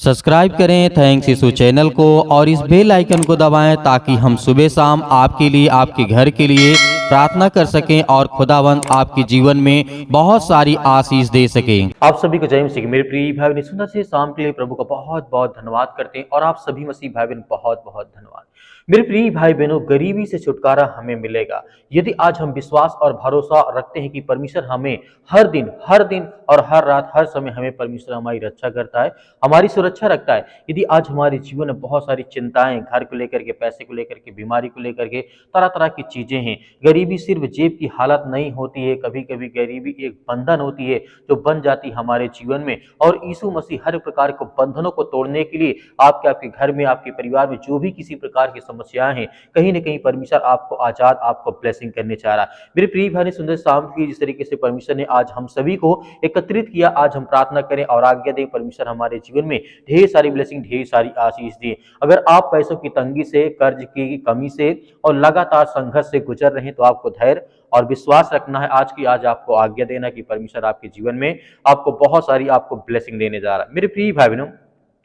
Subscribe करें thanks यीशु channel को और इस बेल आइकन को दबाएं ताकि हम सुबह शाम आपके लिए आपके घर के लिए प्रार्थना कर सकें और खुदावंद आपके जीवन में बहुत सारी आशीष दे सकें। आप सभी को जय मसीह। मेरे प्रिय भाई बहन सुंदर से शाम के लिए प्रभु का बहुत बहुत धन्यवाद करते हैं और आप सभी मसीह भाई बहन बहुत बहुत धन्यवाद। मेरे प्रिय भाई बहनों, गरीबी से छुटकारा हमें मिलेगा यदि आज हम विश्वास और भरोसा रखते हैं कि परमेश्वर हमें हर दिन और हर रात हर समय हमें परमेश्वर हमारी रक्षा करता है, हमारी सुरक्षा रखता है। यदि आज हमारे जीवन में बहुत सारी चिंताएं, घर को लेकर के, पैसे को लेकर के, बीमारी को लेकर के, तरह तरह की चीजें हैं। गरीबी सिर्फ जेब की हालत नहीं होती है, कभी कभी गरीबी एक बंधन होती है जो बन जाती हमारे जीवन में। और यीशु मसीह हर प्रकार के बंधनों को तोड़ने के लिए आपके घर में, आपके परिवार में जो भी किसी प्रकार की समस्याएं हैं, कहीं ना कहीं परमेश्वर आपको आजाद, आपको ब्लेसिंग करने चाह रहा है। मेरे प्रिय भाई सुंदर शाम की जिस तरीके से परमेश्वर ने आज हम सभी को एकत्रित किया, आज हम प्रार्थना करें और आज्ञा दें परमेश्वर हमारे जीवन में ढेर सारी ब्लेसिंग, ढेर सारी आशीष दिए। अगर आप पैसों की तंगी से, कर्ज की कमी से और लगातार संघर्ष से गुजर रहे हैं तो आपको धैर्य और विश्वास रखना है। आज आपको आज्ञा देना कि परमेश्वर आपके जीवन में आपको बहुत सारी आपको ब्लेसिंग देने जा रहा है। मेरे प्रिय भाई बहनों,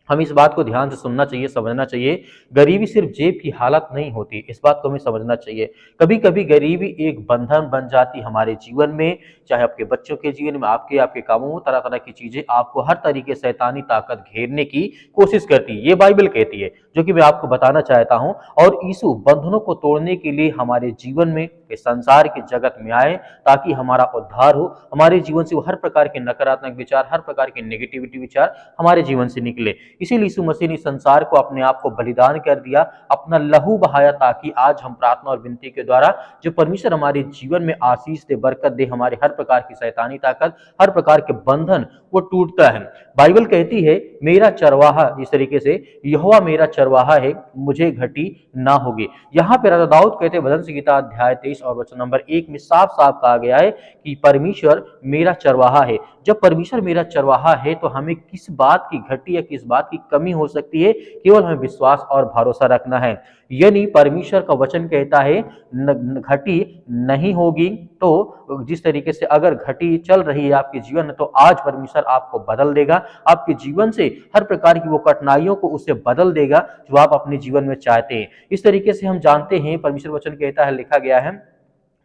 हम इस बात को ध्यान से सुनना चाहिए, समझना चाहिए। गरीबी सिर्फ जेब की हालत नहीं होती, इस बात को हमें समझना चाहिए। कभी कभी गरीबी एक बंधन बन जाती हमारे जीवन में, चाहे आपके बच्चों के जीवन में, आपके कामों में, तरह तरह की चीजें आपको हर तरीके से शैतानी ताकत घेरने की कोशिश करती है। ये बाइबल कहती है, जो कि मैं आपको बताना चाहता हूं। और यीशु बंधनों को तोड़ने के लिए हमारे जीवन में, इस संसार के जगत में आए ताकि हमारा उद्धार हो, हमारे जीवन से वो हर प्रकार के नकारात्मक विचार, हर प्रकार के नेगेटिविटी विचार हमारे जीवन से निकले। इसीलिए यीशु मसीह ने संसार को अपने आप को बलिदान कर दिया, अपना लहू बहाया, ताकि आज हम प्रार्थना और विनती के द्वारा जो परमेश्वर हमारे जीवन में आशीष दे, बरकत दे, हमारे हर प्रकार की शैतानी ताकत, हर प्रकार के बंधन वो टूटता है। बाइबल कहती है, मेरा चरवाहा, इस तरीके से यहोवा मेरा चरवाहा है, मुझे घटी ना होगी। यहाँ पे राजा दाऊद कहते हैं, भजन संहिता अध्याय 23 और वचन नंबर 1 में साफ साफ कहा गया है कि परमेश्वर मेरा चरवाहा है। जब परमेश्वर मेरा चरवाहा है तो हमें किस बात की घटी या किस बात की कमी हो सकती है? केवल हमें विश्वास और भरोसा रखना है। यानी परमेश्वर का वचन कहता है घटी नहीं होगी। तो जिस तरीके से अगर घटी चल रही है आपके जीवन में, तो आज परमेश्वर आपको बदल देगा, आपके जीवन से हर प्रकार की वो कठिनाइयों को उससे बदल देगा जो आप अपने जीवन में चाहते हैं। इस तरीके से हम जानते हैं, परमेश्वर वचन कहता है, लिखा गया है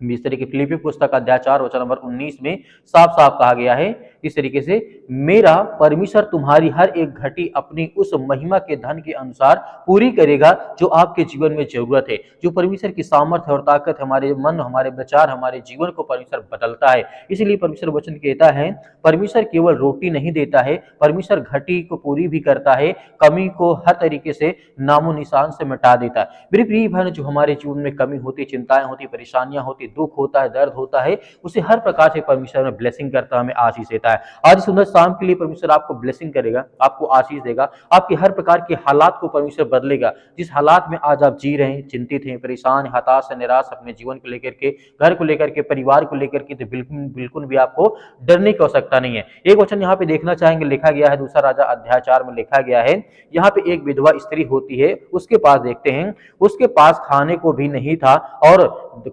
इस तरीके फिलिप्पी पुस्तक अध्याय 4 वचन नंबर 19 में साफ साफ कहा गया है इस तरीके से, मेरा परमेश्वर तुम्हारी हर एक घटी अपनी उस महिमा के धन के अनुसार पूरी करेगा जो आपके जीवन में जरूरत है। जो परमेश्वर की सामर्थ्य और ताकत हमारे मन, हमारे विचार, हमारे जीवन को परमेश्वर बदलता है। इसलिए परमेश्वर वचन कहता है, परमेश्वर केवल रोटी नहीं देता है, परमेश्वर घटी को पूरी भी करता है, कमी को हर तरीके से नामो निशान से मिटा देता है। मेरे प्रिय भाई, जो हमारे जीवन में कमी होती, चिंताएं होती, परेशानियां होती, दुख होता है, दर्द होता है, उसे हर प्रकार से परमेश्वर में ब्लेसिंग करता, हमें आशीष देता है। आज सुंदर शाम के लिए परमेश्वर आपको ब्लेसिंग करेगा, आपको आशीष देगा, आपके हर प्रकार के हालात को परमेश्वर बदलेगा। जिस हालात में आज आप जी रहे हैं, चिंतित हैं, परेशान, हताश, निराश, अपने जीवन को लेकर के, घर को लेकर के, परिवार को लेकर के, तो बिल्कुल भी आपको डरने की आवश्यकता नहीं है। एक वचन यहाँ पे देखना चाहेंगे, लिखा गया है दूसरा राजा अध्याय 4 में लिखा गया है, यहाँ पे एक विधवा स्त्री होती है, उसके पास देखते हैं, उसके पास खाने को भी नहीं था और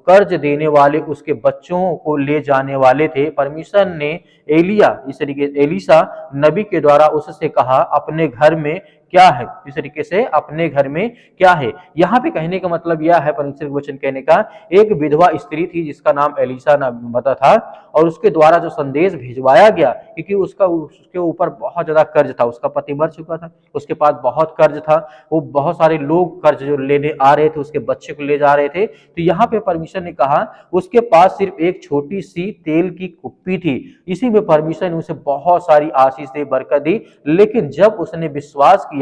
कर्ज देने वाले उसके बच्चों को ले जाने वाले थे। परमेश्वर ने एलीशा नबी के द्वारा उससे कहा, अपने घर में क्या है? इस तरीके से अपने घर में क्या है? यहाँ पे कहने का मतलब यह है, परमेश्वर के वचन कहने का, एक विधवा स्त्री थी जिसका नाम एलीशा बता था, और उसके द्वारा जो संदेश भिजवाया गया, क्योंकि उसके ऊपर बहुत ज्यादा कर्ज था, उसका पति मर चुका था, उसके पास बहुत कर्ज था, वो बहुत सारे लोग कर्ज जो लेने आ रहे थे, उसके बच्चे को ले जा रहे थे। तो यहाँ पे परमेश्वर ने कहा, उसके पास सिर्फ एक छोटी सी तेल की कुप्पी थी, इसी में परमेश्वर ने उसे बहुत सारी आशीष दी, बरकत दी। लेकिन जब उसने विश्वास किया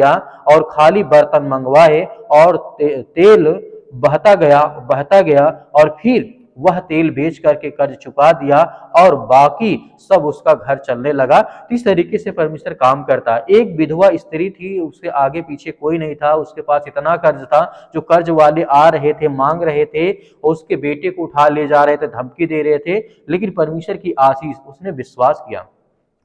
और खाली बर्तन मंगवाए और तेल बहता गया और फिर वह तेल बेच करके कर्ज चुका दिया और बाकी सब उसका घर चलने लगा। इस तरीके से परमेश्वर काम करता है। एक विधवा स्त्री थी, उसके आगे पीछे कोई नहीं था, उसके पास इतना कर्ज था, जो कर्ज वाले आ रहे थे, मांग रहे थे, उसके बेटे को उठा ले जा रहे थे, धमकी दे रहे थे, लेकिन परमेश्वर की आशीष, उसने विश्वास किया,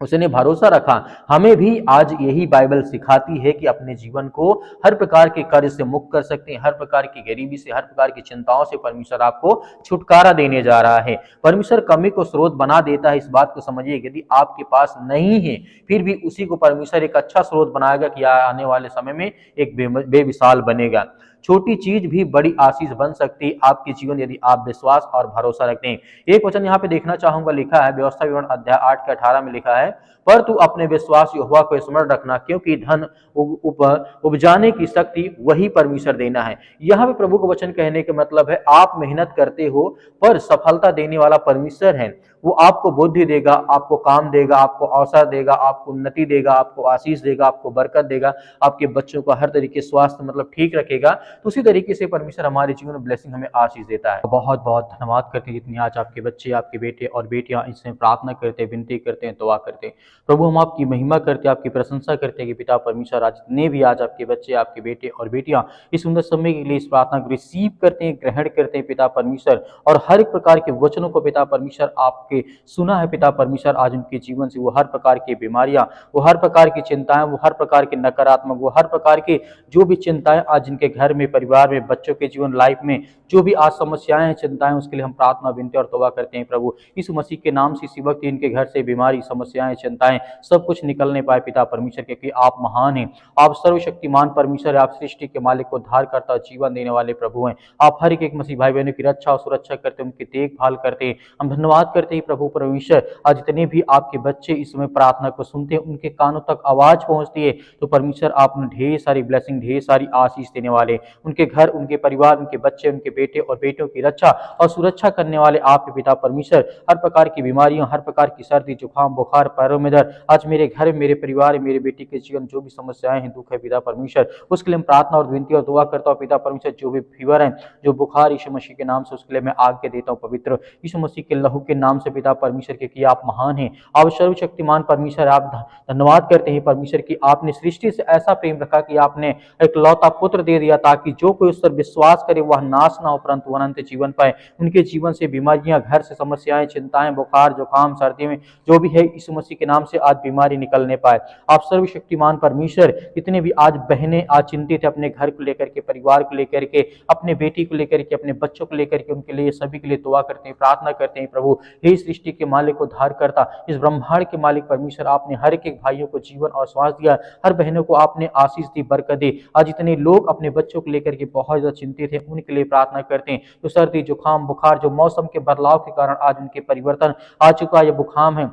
उसने भरोसा रखा। हमें भी आज यही बाइबल सिखाती है कि अपने जीवन को हर प्रकार के कर्ज से मुक्त कर सकते हैं, हर प्रकार की गरीबी से, हर प्रकार की चिंताओं से परमेश्वर आपको छुटकारा देने जा रहा है। परमेश्वर कमी को स्रोत बना देता है, इस बात को समझिए। यदि आपके पास नहीं है, फिर भी उसी को परमेश्वर एक अच्छा स्रोत बनाएगा कि आने वाले समय में एक बेमिसाल बनेगा। छोटी चीज भी बड़ी आशीष बन सकती है आपके जीवन, यदि आप विश्वास और भरोसा रखते हैं। एक वचन यहाँ पे देखना चाहूंगा, लिखा है व्यवस्था विवरण अध्याय 8 के 18 में लिखा है, पर तू अपने विश्वास यहोवा को स्मरण रखना, क्योंकि धन उपजाने की शक्ति वही परमेश्वर देना है। यहाँ पे प्रभु का वचन कहने का मतलब है, आप मेहनत करते हो पर सफलता देने वाला परमेश्वर है। वो आपको बुद्धि देगा, आपको काम देगा, आपको अवसर देगा, आपको उन्नति देगा, आपको आशीष देगा, आपको बरकत देगा, आपके बच्चों का हर तरीके स्वास्थ्य मतलब ठीक रखेगा। तो उसी तरीके से परमेश्वर हमारे जीवन में ब्लेसिंग हमें आशीष देता है। बहुत बहुत धन्यवाद करते हैं जितनी आज आपके बच्चे, आपके बेटे और बेटियां इसमें प्रार्थना करते हैं, विनती करते हैं, दुआ करते हैं। प्रभु हम आपकी महिमा करते हैं, आपकी प्रशंसा करते हैं कि पिता परमेश्वर आज जितने भी आज आपके बच्चे, आपके बेटे और बेटियां इस सुंदर समय के लिए इस प्रार्थना को रिसीव करते हैं, ग्रहण करते हैं पिता परमेश्वर, और हर एक प्रकार के वचनों को पिता परमेश्वर आपके सुना है पिता परमेश्वर, आज उनके जीवन से वो हर प्रकार की बीमारियां, वो हर प्रकार की चिंताएं, वो हर प्रकार के नकारात्मक, वो हर प्रकार के जो भी चिंताएं आज इनके घर में, परिवार में, बच्चों के जीवन लाइफ में जो भी आज समस्याएं हैं, चिंताएं, उसके लिए हम प्रार्थना, विनती और तौबा करते हैं। प्रभु इस मसीह के नाम से इसी वक्त इनके घर से बीमारी, समस्याएं, चिंताएं सब कुछ निकलने पाए पिता परमेश्वर, क्योंकि आप महान हैं, आप सर्वशक्तिमान परमेश्वर है, आप सृष्टि के मालिक, उद्धार करता, जीवन देने वाले प्रभु हैं। आप हर एक मसीह भाई बहनों की रक्षा और सुरक्षा करते, उनकी देखभाल करते हैं। हम धन्यवाद करते हैं प्रभु परमेश्वर, आज जितने भी आपके बच्चे इस समय प्रार्थना को सुनते हैं, उनके कानों तक आवाज पहुंचती है, तो परमेश्वर आप ढेर सारी ब्लेसिंग, ढेर सारी आशीष देने वाले, उनके घर, उनके परिवार, उनके बच्चे, उनके बेटे और बेटियों की रक्षा और सुरक्षा करने वाले आप पिता परमेश्वर। हर प्रकार की बीमारियों, हर प्रकार की सर्दी, जुकाम, बुखार, पैरों में दर्द, आज मेरे घर, मेरे परिवार, मेरे बेटे के जीवन जो भी समस्याएं हैं, दुख है पिता परमेश्वर, उसके लिए हम प्रार्थना और विनती और दुआ करता हूँ पिता परमेश्वर। जो भी फीवर है, जो बुखार, यीशु मसीह के नाम से उसके लिए मैं आज्ञा देता हूँ पवित्र यीशु मसीह के लहू के नाम से पिता परमेश्वर, क्योंकि आप महान हैं, आप सर्वशक्तिमान परमेश्वर। आप धन्यवाद करते हैं परमेश्वर की आपने सृष्टि से ऐसा प्रेम रखा कि आपने एक लौता पुत्र दे दिया, ताकि जो कोई उस पर विश्वास करे वह नाश ना हो परंतु अनंत जीवन पाए। उनके जीवन से बीमारियां, घर से समस्याएं, चिंताएं, बुखार, जुकाम, सर्दी में जो भी है, यीशु मसीह के नाम से आज बीमारी निकलने पाए। आप सर्वशक्तिमान परमेश्वर, जितने भी आज बहनें आज चिंतित है अपने घर को लेकर के, परिवार को लेकर के, अपने बेटी को लेकर के, अपने बच्चों को लेकर के, उनके लिए सभी के लिए दुआ करते हैं, प्रार्थना करते हैं। प्रभु हे सृष्टि के मालिक, उद्धार करता, इस ब्रह्मांड के मालिक परमेश्वर, आपने हर एक भाइयों को जीवन और श्वास दिया, हर बहनों को आपने आशीष दी, बरकत दी। आज इतने लोग अपने बच्चों को लेकर के बहुत ज्यादा चिंतित है, उनके लिए प्रार्थना करते हैं। जो सर्दी, जुकाम, बुखार, जो मौसम के बदलाव के कारण आज उनके परिवर्तन आ चुका है, ये बुखार है,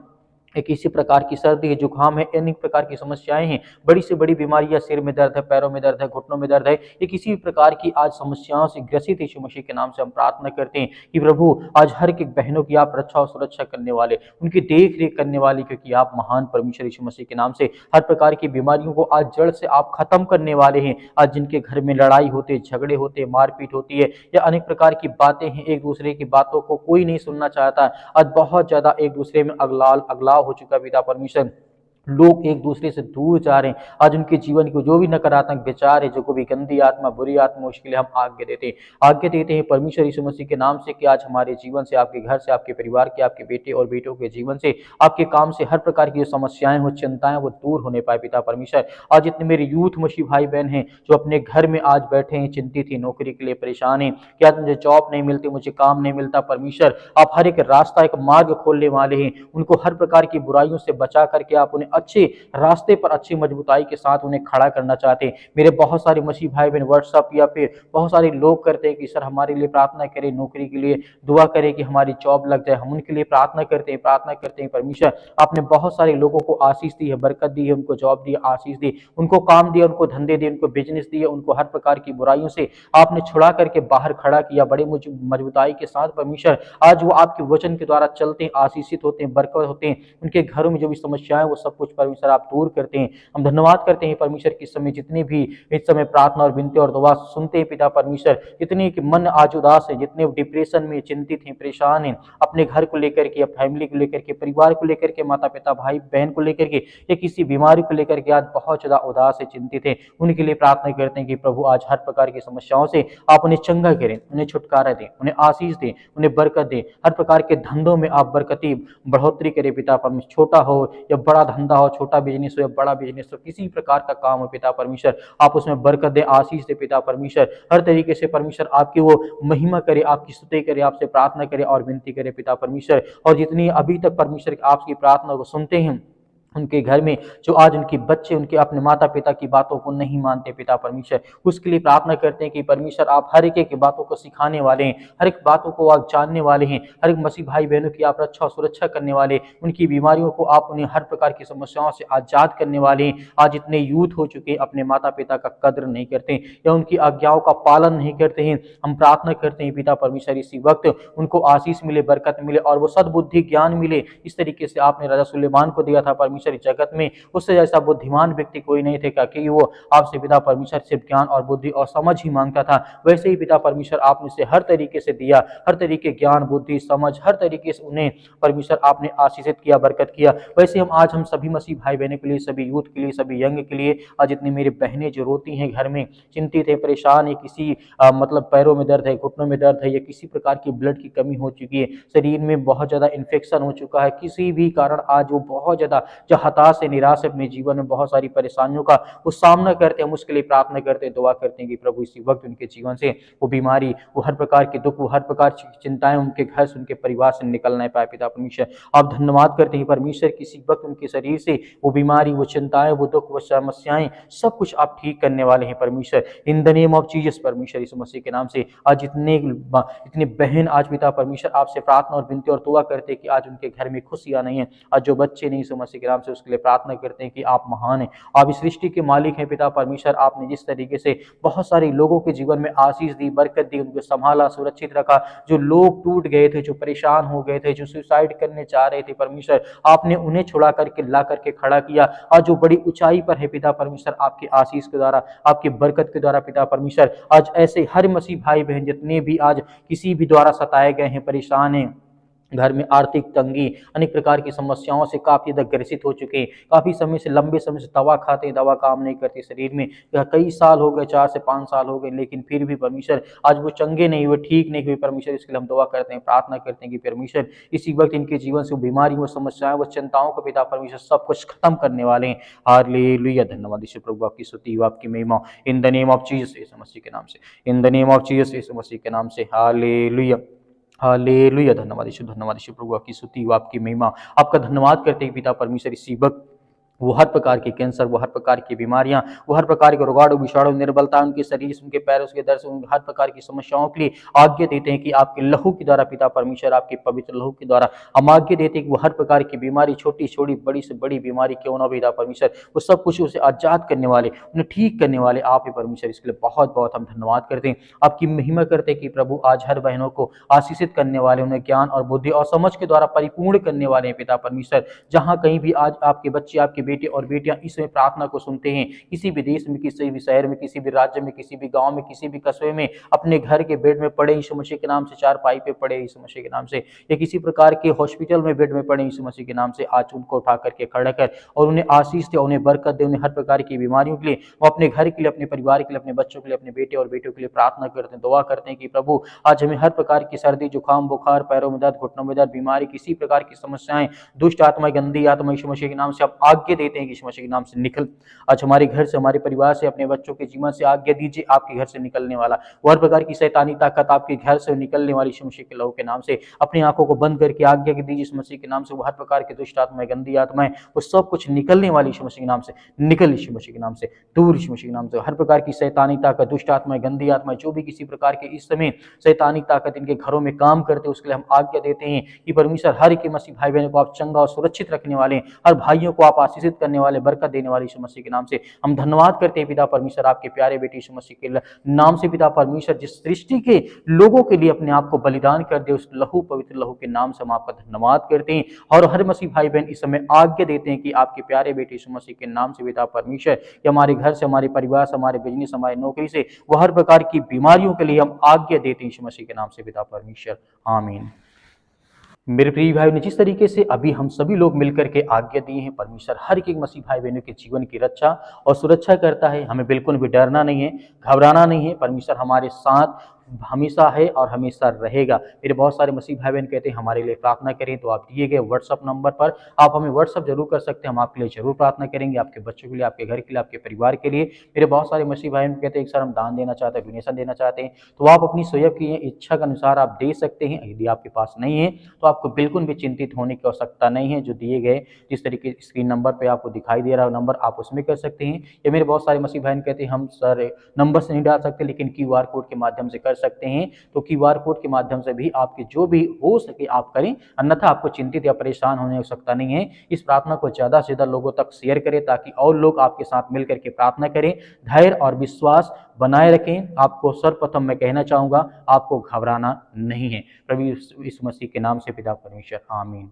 एक इसी प्रकार की सर्दी है, जुकाम है, अनेक प्रकार की समस्याएं हैं, बड़ी से बड़ी बीमारियां, सिर में दर्द है, पैरों में दर्द है, घुटनों में दर्द है, ये किसी भी प्रकार की आज समस्याओं से ग्रसित यीशु मसीह के नाम से हम प्रार्थना करते हैं कि प्रभु आज हर एक बहनों की आप रक्षा और सुरक्षा करने वाले, उनकी देख रेख करने वाले, क्योंकि आप महान परमेश्वर यीशु मसीह के नाम से हर प्रकार की बीमारियों को आज जड़ से आप खत्म करने वाले हैं। आज जिनके घर में लड़ाई होते, झगड़े होते, मारपीट होती है, या अनेक प्रकार की बातें हैं, एक दूसरे की बातों को कोई नहीं सुनना चाहता, आज बहुत ज्यादा एक दूसरे में अगलाव हो चुका पिता परमेश्वर, लोग एक दूसरे से दूर जा रहे हैं। आज उनके जीवन को जो भी नकारात्मक विचार है, जो कोई भी गंदी आत्मा, बुरी आत्मा, उसके लिए हम आज्ञा देते हैं परमेश्वर यीशु मसीह के नाम से कि आज हमारे जीवन से, आपके घर से, आपके परिवार के, आपके बेटे और बेटों के जीवन से, आपके काम से हर प्रकार की जो समस्याएं हो, चिंताएं, वो दूर होने पाए पिता परमेश्वर। आज जितने मेरे यूथ मसीह भाई बहन हैं जो अपने घर में आज बैठे हैं, चिंतित हैं, नौकरी के लिए परेशान हैं, क्या मुझे जॉब नहीं मिलती, मुझे काम नहीं मिलता, परमेश्वर आप हर एक रास्ता, एक मार्ग खोलने वाले हैं, उनको हर प्रकार की बुराइयों से बचा करके आप उन्हें अच्छे रास्ते पर, अच्छी मजबूताई के साथ उन्हें खड़ा करना चाहते हैं। मेरे बहुत सारे मसीह भाई बहन व्हाट्सएप या फिर बहुत सारे लोग करते हैं कि सर हमारे लिए प्रार्थना करें, नौकरी के लिए दुआ करें कि हमारी जॉब लग जाए, हम उनके लिए प्रार्थना करते हैं परमेश्वर आपने बहुत सारे लोगों को आशीष दी है, बरकत दी है, उनको जॉब दी, आशीष दी, उनको काम दिया, उनको धंधे दिए, उनको बिजनेस दिए, उनको हर प्रकार की बुराइयों से आपने छुड़ा करके बाहर खड़ा किया बड़े मजबूताई के साथ परमेश्वर। आज वो आपके वचन के द्वारा चलते हैं, आशीषित होते हैं, बरकत होते हैं, उनके घरों में जो भी समस्याएं वो सब कुछ परमेश्वर आप दूर करते हैं। हम धन्यवाद करते हैं परमेश्वर कि इस समय जितने भी इस समय प्रार्थना और विनती और दुआ सुनते हैं पिता परमेश्वर, जितने कि मन आज उदास है, जितने डिप्रेशन में चिंतित हैं, परेशान हैं, अपने घर को लेकर के, फैमिली को लेकर के, परिवार को लेकर के, माता पिता भाई बहन को लेकर के, या किसी बीमारी को लेकर के आज बहुत ज्यादा उदास है, चिंतित है, उनके लिए प्रार्थना करते हैं कि प्रभु आज हर प्रकार की समस्याओं से आप उन्हें चंगा करें, उन्हें छुटकारा दें, उन्हें आशीष दें, उन्हें बरकत दें। हर प्रकार के धंधों में आप बरकती बढ़ोतरी करें पिता परमेश्वर, छोटा हो या बड़ा धंधा हो, छोटा बिजनेस हो या बड़ा बिजनेस हो, किसी प्रकार का काम हो पिता परमेश्वर, आप उसमें बरकत दें, आशीष दे पिता परमेश्वर। हर तरीके से परमेश्वर आपकी वो महिमा करे, आपकी स्तुति करे, आपसे प्रार्थना करे और विनती करे पिता परमेश्वर। और जितनी अभी तक परमेश्वर आपकी प्रार्थना को सुनते हैं, उनके घर में जो आज उनके बच्चे उनके अपने माता पिता की बातों को नहीं मानते पिता परमेश्वर, उसके लिए प्रार्थना करते हैं कि परमेश्वर आप हर एक की बातों को सिखाने वाले हैं, हर एक बातों को आप जानने वाले हैं, हर एक मसीह भाई बहनों की आप रक्षा और सुरक्षा करने वाले, उनकी बीमारियों को आप उन्हें हर प्रकार की समस्याओं से आजाद करने वाले हैं। आज इतने यूथ हो चुके अपने माता पिता का कद्र नहीं करते या उनकी आज्ञाओं का पालन नहीं करते हैं। हम प्रार्थना करते हैं पिता परमेश्वर इसी वक्त उनको आशीष मिले, बरकत मिले और वो सद्बुद्धि ज्ञान मिले। इस तरीके से आपने राजा सुलेमान को दिया था परमेश्वर जगत में, उससे जैसा बुद्धिमान व्यक्ति कोई नहीं थे, क्योंकि वो आपसे पिता परमेश्वर से ज्ञान और बुद्धि और समझ ही मांगता था। वैसे ही पिता परमेश्वर आपने उसे हर तरीके से दिया, हर तरीके ज्ञान बुद्धि समझ, हर तरीके से उन्हें परमेश्वर आपने आशीषित किया, बरकत किया। वैसे हम सभी मसीह भाई बहनों के लिए, सभी यूथ के लिए, सभी यंग के लिए, आज जितनी मेरी बहनें जो रोती हैं घर में, चिंतित है, परेशान है, किसी मतलब पैरों में दर्द है, घुटनों में दर्द है, या किसी प्रकार की ब्लड की कमी हो चुकी है, शरीर में बहुत ज्यादा इन्फेक्शन हो चुका है, किसी भी कारण आज वो बहुत ज्यादा जो हताश है, निराश है, अपने जीवन में बहुत सारी परेशानियों का वो सामना करते हैं, हम उसके लिए प्रार्थना करते हैं, दुआ करते हैं कि प्रभु इसी वक्त उनके जीवन से वो बीमारी, वो हर प्रकार के दुख, वो हर प्रकार की चिंताएं उनके घर से, उनके परिवार से निकल नहीं पाए पिता परमेश्वर। आप धन्यवाद करते हैं परमेश्वर, किसी वक्त उनके शरीर से वो बीमारी, वो चिंताएं, वो दुख, वो समस्याएं, सब कुछ आप ठीक करने वाले हैं परमेश्वर। इन द नेम ऑफ जीसस परमेश्वर, यीशु मसीह के नाम से आज इतने बहन आज पिता परमेश्वर आपसे प्रार्थना और विनती और दुआ करते हैं कि आज उनके घर में खुशियां नहीं है, आज जो बच्चे नहीं यीशु मसीह के नाम से, उसके लिए प्रार्थना करते हैं कि आप महान हैं, आप इस सृष्टि के मालिक हैं पिता परमेश्वर। आपने जिस तरीके से बहुत सारे लोगों के जीवन में आशीष दी, बरकत दी, उनको संभाला, सुरक्षित रखा, जो लोग टूट गए थे, जो परेशान हो गए थे, जो सुसाइड करने चाह रहे थे परमेश्वर, आपने उन्हें छुड़ा करके ला करके खड़ा किया। आज जो बड़ी ऊंचाई पर है पिता परमेश्वर, आपके आशीष के द्वारा, आपके बरकत के द्वारा पिता परमेश्वर, आज ऐसे हर मसीह भाई बहन जितने भी आज किसी भी द्वारा सताए गए हैं, परेशान हैं, घर में आर्थिक तंगी, अनेक प्रकार की समस्याओं से काफी ज्यादा ग्रसित हो चुके हैं, काफी समय से, लंबे समय से दवा खाते हैं, दवा काम नहीं करती शरीर में, या कई साल हो गए, 4 से 5 साल हो गए, लेकिन फिर भी परमेश्वर आज वो चंगे नहीं हुए, ठीक नहीं हुए परमेश्वर। इसके लिए हम दुआ करते हैं, प्रार्थना करते हैं कि परमेश्वर इसी वक्त इनके जीवन से वो बीमारी, वो समस्याएं, वो चिंताओं को पिता परमेश्वर सब कुछ खत्म करने वाले हैं। हालेलुया, धन्यवाद यीशु प्रभु, आपकी स्तुति, आपकी महिमा, in the name of Jesus Yeshu Masih के नाम से, in the name of Jesus Yeshu Masih के नाम से। हालेलुया, हालेलुया, धन्यवाद यीशु प्रभु, आपकी स्तुति, आपकी महिमा, आपका धन्यवाद करते हैं पिता परमेश्वर। इसी वक्त वो हर प्रकार के कैंसर, वो हर प्रकार की बीमारियां, वो हर प्रकार के रोगाणु विषाणु, निर्बलता उनके शरीर से, उनके पैरों के दर्द से, हर प्रकार की समस्याओं के लिए आज्ञा देते हैं कि आपके लहू के द्वारा पिता परमेश्वर, आपके पवित्र लहू के द्वारा हम आज्ञा देते हैं कि वो हर प्रकार की बीमारी, छोटी छोटी, बड़ी से बड़ी बीमारी क्यों ना पिता परमेश्वर, वो सब कुछ उसे आजाद करने वाले, उन्हें ठीक करने वाले आप ही परमेश्वर। इसके लिए बहुत बहुत हम धन्यवाद करते हैं, आपकी महिमा करते हैं कि प्रभु आज हर बहनों को आशीषित करने वाले, उन्हें ज्ञान और बुद्धि और समझ के द्वारा परिपूर्ण करने वाले हैं पिता परमेश्वर। जहां कहीं भी आज आपके बच्चे, आपके बेटे और बेटियां इसमें प्रार्थना को सुनते हैं, किसी भी देश में, किसी भी शहर में, किसी भी राज्य में, किसी भी गांव में, किसी भी कस्बे में, अपने घर के बेड में पड़े यीशु मसीह के नाम से, चारपाई पे पड़े यीशु मसीह के नाम से, या किसी प्रकार के हॉस्पिटल में बेड में पड़े यीशु मसीह के नाम से, आज उनको उठा करके खड़ा कर और उन्हें आशीष दे, उन्हें बरकत दे, उन्हें हर प्रकार की बीमारियों के लिए, वो अपने घर के लिए, अपने परिवार के लिए, अपने बच्चों के लिए, अपने बेटे और बेटियों के लिए प्रार्थना करते हैं, दुआ करते हैं कि प्रभु आज हमें हर प्रकार की सर्दी, जुकाम, बुखार, पैरों में दर्द, घुटनों में दर्द, बीमारी, किसी प्रकार की समस्याएं, दुष्ट आत्मा, गंदी आत्मा, यीशु मसीह के नाम से आप आज्ञा देते हैं कि यीशु मसीह के नाम से निकल। आज हमारे घर से, हमारे परिवार से, अपने बच्चों के जीवन से आज्ञा दीजिए, आपके घर से निकलने वाला वो हर प्रकार की शैतानी ताकत आपके घर से निकलने वाली यीशु मसीह के लहू के नाम से, अपनी आंखों को बंद करके आज्ञा दीजिए यीशु मसीह के नाम से, वो हर प्रकार के दुष्ट आत्माएं, गंदी आत्माएं, वो सब कुछ निकलने वाली यीशु मसीह के नाम से, निकल यीशु मसीह के नाम से, दूर यीशु मसीह के नाम से, हर प्रकार की शैतानी ताकत, दुष्ट आत्माएं, गंदी आत्माएं, जो भी किसी प्रकार के इस समय शैतानी ताकत इनके घरों में काम करते, उसके लिए हम आज्ञा देते हैं कि परमेश्वर हर एक मसीह भाई बहनों को आप चंगा और सुरक्षित रखने वाले हैं, हर भाइयों को आप आशीषित आशीर्वादित करने वाले, बरकत देने वाले यीशु मसीह के नाम से हम धन्यवाद करते हैं पिता परमेश्वर, आपके प्यारे बेटे यीशु मसीह के नाम से पिता परमेश्वर, जिस सृष्टि के लोगों के लिए अपने आप को बलिदान कर दे, उस लहू, पवित्र लहू के नाम से हम आपका धन्यवाद करते हैं। और हर मसीह भाई बहन इस समय आज्ञा देते हैं कि आपके प्यारे बेटे यीशु मसीह के नाम से पिता परमेश्वर, कि हमारे घर से, हमारे परिवार से, हमारे बिजनेस, हमारी नौकरी से, वो हर प्रकार की बीमारियों के लिए हम आज्ञा देते हैं यीशु मसीह के नाम से पिता परमेश्वर, आमीन। मेरे प्रिय भाई ने जिस तरीके से अभी हम सभी लोग मिलकर के आज्ञा दिए हैं, परमेश्वर हर एक मसीह भाई बहनों के जीवन की रक्षा और सुरक्षा करता है। हमें बिल्कुल भी डरना नहीं है, घबराना नहीं है। परमेश्वर हमारे साथ हमेशा है और हमेशा रहेगा। मेरे बहुत सारे मसीह भाई बहन कहते हैं हमारे लिए प्रार्थना करें, तो आप दिए गए व्हाट्सअप नंबर पर आप हमें व्हाट्सअप जरूर कर सकते हैं। हम आपके लिए जरूर प्रार्थना करेंगे, आपके बच्चों के लिए, आपके घर के लिए, आपके परिवार के लिए। मेरे बहुत सारे मसीह भाई बहन कहते हैं सर हम दान देना चाहते हैं, डोनेशन देना चाहते हैं, तो आप अपनी स्वयं की इच्छा के अनुसार आप दे सकते हैं। यदि आपके पास नहीं है तो आपको बिल्कुल भी चिंतित होने की आवश्यकता नहीं है। जो दिए गए जिस तरीके स्क्रीन नंबर पे आपको दिखाई दे रहा है नंबर, आप उसमें कर सकते हैं। या मेरे बहुत सारे मसीह बहन कहते हैं हम सर नंबर से नहीं डाल सकते, लेकिन क्यूआर कोड के माध्यम से कर सकते हैं। तो क्यूआर कोड के माध्यम से भी आपके जो भी हो सके आप करें, अन्यथा आपको चिंतित या परेशान होने की आवश्यकता नहीं है। इस प्रार्थना को ज़्यादा से ज़्यादा लोगों तक शेयर करें, ताकि और लोग आपके साथ मिलकर के प्रार्थना करें। धैर्य और विश्वास बनाए रखें। आपको सर्वप्रथम मैं कहना चाहूँगा, आपको घबराना नहीं है। प्रभु यीशु मसीह के नाम से पिता परमेश्वर, आमीन।